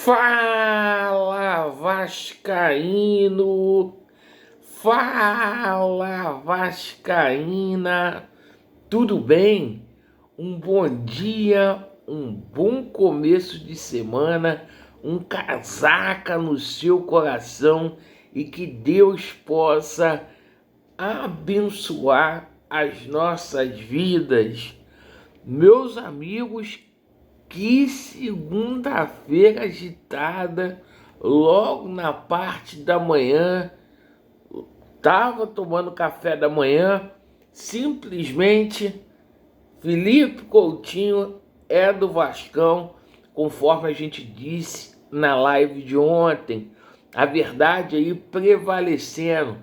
Fala, Vascaíno! Fala, Vascaína! Tudo bem? Um bom dia, um bom começo de semana, um casaca no seu coração e que Deus possa abençoar as nossas vidas. Meus amigos, que segunda-feira agitada, logo na parte da manhã, estava tomando café da manhã, simplesmente Felipe Coutinho é do Vascão, conforme a gente disse na live de ontem. A verdade aí prevalecendo,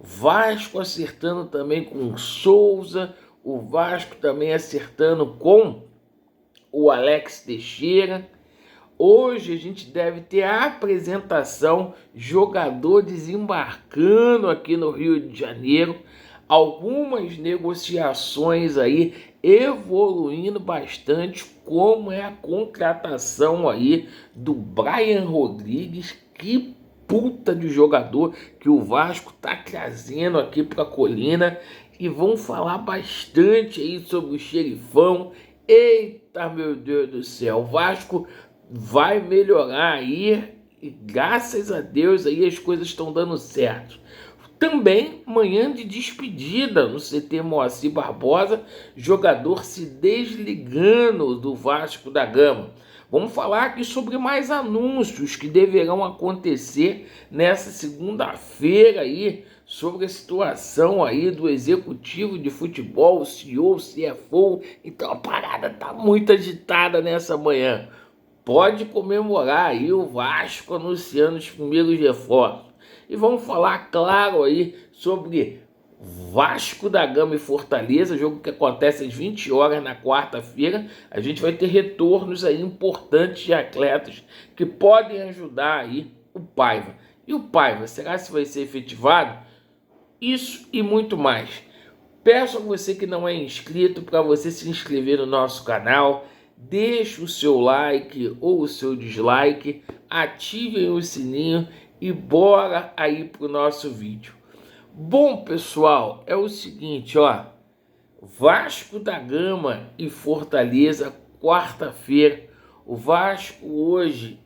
Vasco acertando também com Souza, o Vasco também acertando com o Alex Teixeira. Hoje a gente deve ter a apresentação, jogador desembarcando aqui no Rio de Janeiro, algumas negociações aí evoluindo bastante, como é a contratação aí do Brian Rodrigues. Que puta de jogador que o Vasco tá trazendo aqui para Colina, e vamos falar bastante aí sobre o Xerifão. Eita, meu Deus do céu, o Vasco vai melhorar aí e graças a Deus aí as coisas estão dando certo. Também manhã de despedida no CT Moacir Barbosa, jogador se desligando do Vasco da Gama. Vamos falar aqui sobre mais anúncios que deverão acontecer nessa segunda-feira aí, sobre a situação aí do executivo de futebol, o CEO, o CFO. Então a parada tá muito agitada nessa manhã. Pode comemorar aí o Vasco anunciando os primeiros reforços. E vamos falar, claro, aí sobre Vasco da Gama e Fortaleza, jogo que acontece às 20 horas na quarta-feira. A gente vai ter retornos aí importantes de atletas que podem ajudar aí o Paiva. E o Paiva, será que vai ser efetivado? Isso e muito mais. Peço a você que não é inscrito para você se inscrever no nosso canal. Deixe o seu like ou o seu dislike, ativem o sininho e bora aí pro nosso vídeo. Bom, pessoal, é o seguinte, ó, Vasco da Gama e Fortaleza, quarta-feira. O Vasco hoje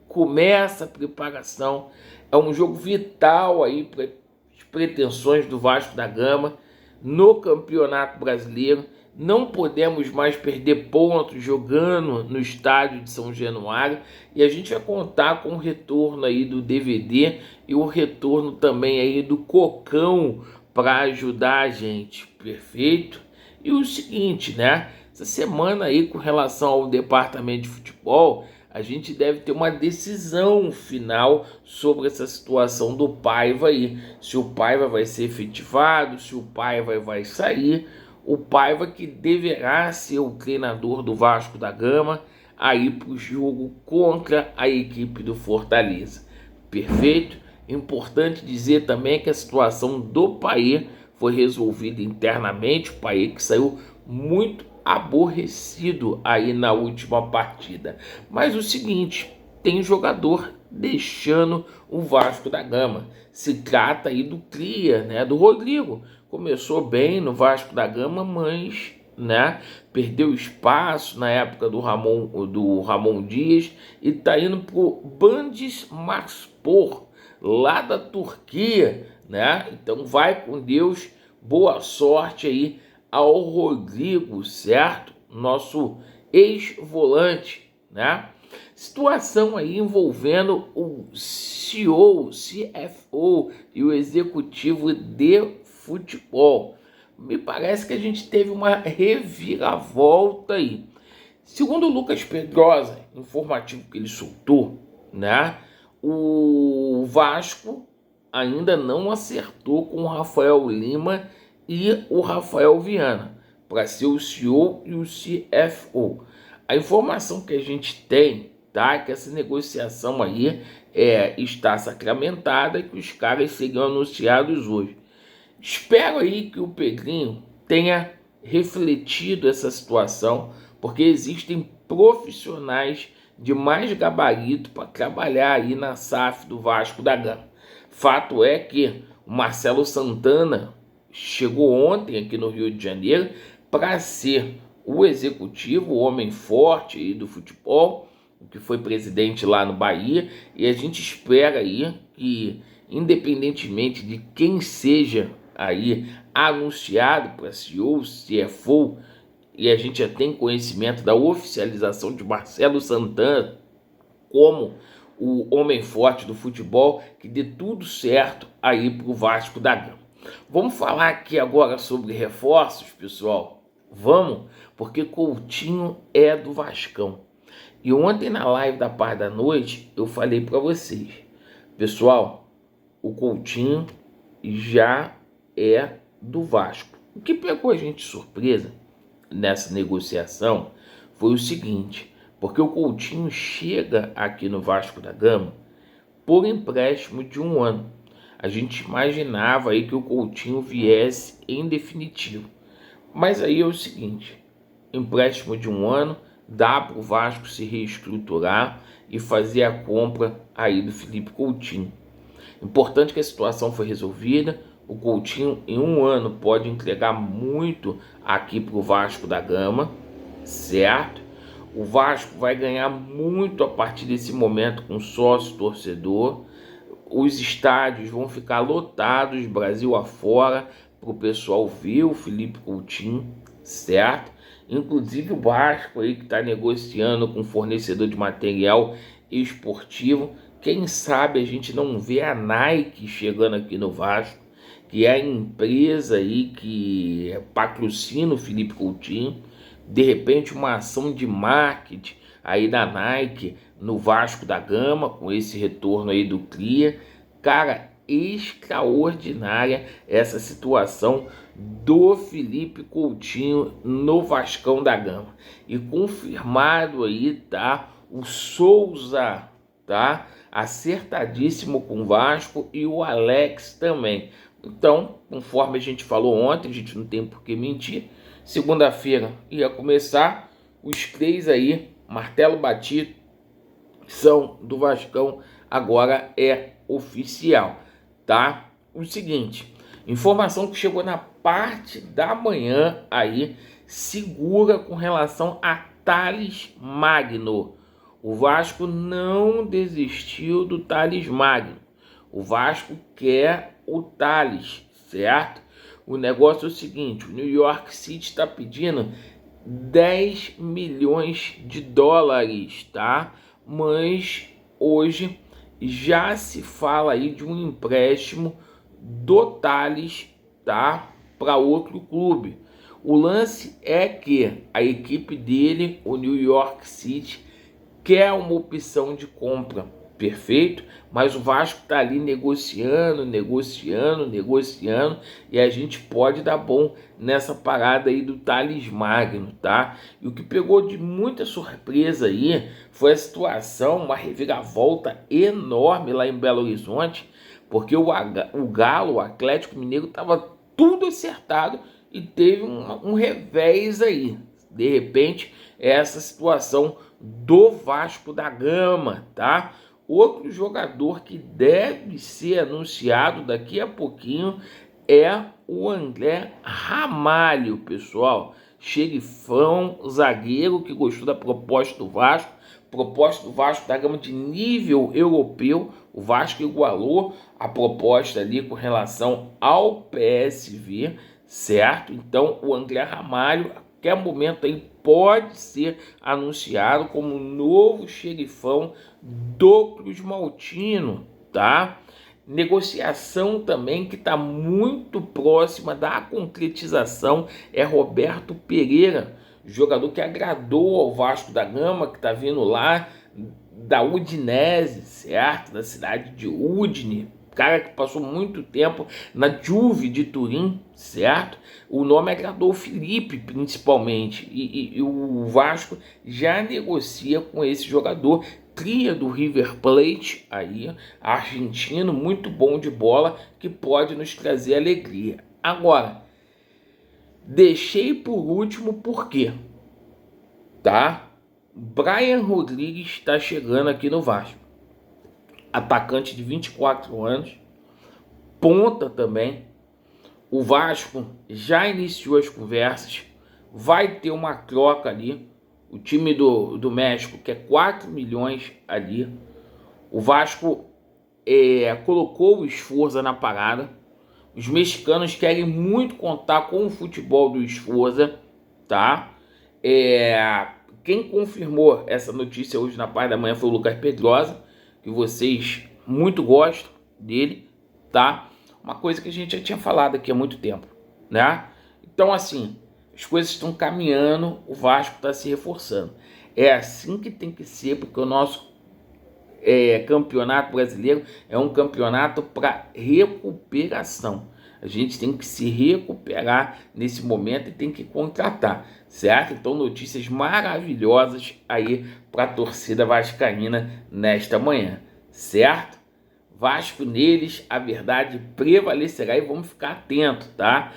começa a preparação, é um jogo vital aí para as pretensões do Vasco da Gama no Campeonato Brasileiro. Não podemos mais perder pontos jogando no estádio de São Januário, e a gente vai contar com o retorno aí do DVD e o retorno também aí do Cocão para ajudar a gente, perfeito? E o seguinte, né? Essa semana aí, com relação ao departamento de futebol, a gente deve ter uma decisão final sobre essa situação do Paiva aí. Se o Paiva vai ser efetivado, se o Paiva vai sair. O Paiva que deverá ser o treinador do Vasco da Gama aí para o jogo contra a equipe do Fortaleza. Perfeito? Importante dizer também que a situação do Paê foi resolvida internamente. O Paê que saiu muito aborrecido aí na última partida. Mas o seguinte, tem jogador deixando o Vasco da Gama. Se trata aí do cria, né, do Rodrigo. Começou bem no Vasco da Gama, mas, né, perdeu espaço na época do Ramon Dias e tá indo pro Bandizmaspor, lá da Turquia, né? Então vai com Deus, boa sorte aí ao Rodrigo, certo? Nosso ex-volante, né? Situação aí envolvendo o CEO, CFO e o executivo de futebol. Me parece que a gente teve uma reviravolta aí. Segundo o Lucas Pedrosa, informativo que ele soltou, né? O Vasco ainda não acertou com o Rafael Lima e o Rafael Viana para ser o CEO e o CFO. A informação que a gente tem, tá, é que essa negociação aí está sacramentada e que os caras seriam anunciados hoje. Espero aí que o Pedrinho tenha refletido essa situação, porque existem profissionais de mais gabarito para trabalhar aí na SAF do Vasco da Gama. Fato é que o Marcelo Santana chegou ontem aqui no Rio de Janeiro para ser o executivo, o homem forte aí do futebol, que foi presidente lá no Bahia, e a gente espera aí que, independentemente de quem seja aí anunciado para CEO, CFO, e a gente já tem conhecimento da oficialização de Marcelo Santana como o homem forte do futebol, que dê tudo certo aí para o Vasco da Gama. Vamos falar aqui agora sobre reforços, pessoal? Vamos, porque Coutinho é do Vascão. E ontem na live da parte da noite eu falei para vocês, pessoal, o Coutinho já é do Vasco. O que pegou a gente de surpresa nessa negociação foi o seguinte, porque o Coutinho chega aqui no Vasco da Gama por empréstimo de 1 ano. A gente imaginava aí que o Coutinho viesse em definitivo. Mas aí é o seguinte, empréstimo de 1 ano, dá para o Vasco se reestruturar e fazer a compra aí do Felipe Coutinho. Importante que a situação foi resolvida, o Coutinho em 1 ano pode entregar muito aqui para o Vasco da Gama, certo? O Vasco vai ganhar muito a partir desse momento com sócio torcedor. Os estádios vão ficar lotados Brasil afora para o pessoal ver o Felipe Coutinho, certo? Inclusive o Vasco aí que está negociando com fornecedor de material esportivo. Quem sabe a gente não vê a Nike chegando aqui no Vasco, que é a empresa aí que patrocina o Felipe Coutinho. De repente uma ação de marketing aí da Nike no Vasco da Gama, com esse retorno aí do Cria. Cara, extraordinária essa situação do Felipe Coutinho no Vascão da Gama. E confirmado aí, tá? O Souza, tá? Acertadíssimo com o Vasco e o Alex também. Então, conforme a gente falou ontem, a gente não tem por que mentir. Segunda-feira ia começar, os 3 aí, martelo batido, são do Vascão, agora é oficial, tá? O seguinte, informação que chegou na parte da manhã aí, segura com relação a Thales Magno. O Vasco não desistiu do Thales Magno. O Vasco quer o Thales, certo? O negócio é o seguinte, o New York City está pedindo 10 milhões de dólares, tá? Mas hoje já se fala aí de um empréstimo do Thales, tá? Para outro clube. O lance é que a equipe dele, o New York City, quer uma opção de compra, perfeito? Mas o Vasco está ali negociando, e a gente pode dar bom nessa parada aí do Thales Magno, tá? E o que pegou de muita surpresa aí foi a situação, uma reviravolta enorme lá em Belo Horizonte, porque o Galo, o Atlético Mineiro, estava tudo acertado e teve um revés aí. De repente, essa situação do Vasco da Gama, tá? Outro jogador que deve ser anunciado daqui a pouquinho é o André Ramalho, pessoal. Xerifão, zagueiro que gostou da proposta do Vasco. Proposta do Vasco da Gama de nível europeu. O Vasco igualou a proposta ali com relação ao PSV, certo? Então o André Ramalho, a qualquer momento aí, pode ser anunciado como novo xerifão do Cruz Maltino, tá? Negociação também que está muito próxima da concretização é Roberto Pereira, jogador que agradou ao Vasco da Gama, que está vindo lá da Udinese, certo? Da cidade de Udine, cara que passou muito tempo na Juve de Turim, certo? O nome agradou o Felipe, principalmente, e o Vasco já negocia com esse jogador, cria do River Plate, aí, argentino, muito bom de bola, que pode nos trazer alegria. Agora, deixei por último por quê? Tá? Brian Rodrigues está chegando aqui no Vasco. Atacante de 24 anos, ponta também. O Vasco já iniciou as conversas, vai ter uma troca ali. O time do México quer 4 milhões ali. O Vasco colocou o Sforza na parada. Os mexicanos querem muito contar com o futebol do Sforza, tá? Quem confirmou essa notícia hoje na parte da manhã foi o Lucas Pedrosa, que vocês muito gostam dele, tá? Uma coisa que a gente já tinha falado aqui há muito tempo, né? Então, assim, as coisas estão caminhando, o Vasco está se reforçando. É assim que tem que ser, porque o nosso campeonato brasileiro é um campeonato para recuperação. A gente tem que se recuperar nesse momento e tem que contratar, certo? Então, notícias maravilhosas aí para a torcida vascaína nesta manhã, certo? Vasco neles, a verdade prevalecerá e vamos ficar atentos, tá?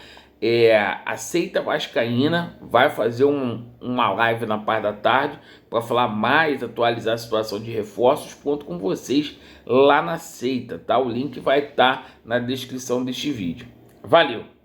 A Seita Vascaína vai fazer uma live na parte da tarde para falar mais, atualizar a situação de reforços. Conto com vocês lá na Seita, tá? O link vai estar na descrição deste vídeo. Valeu!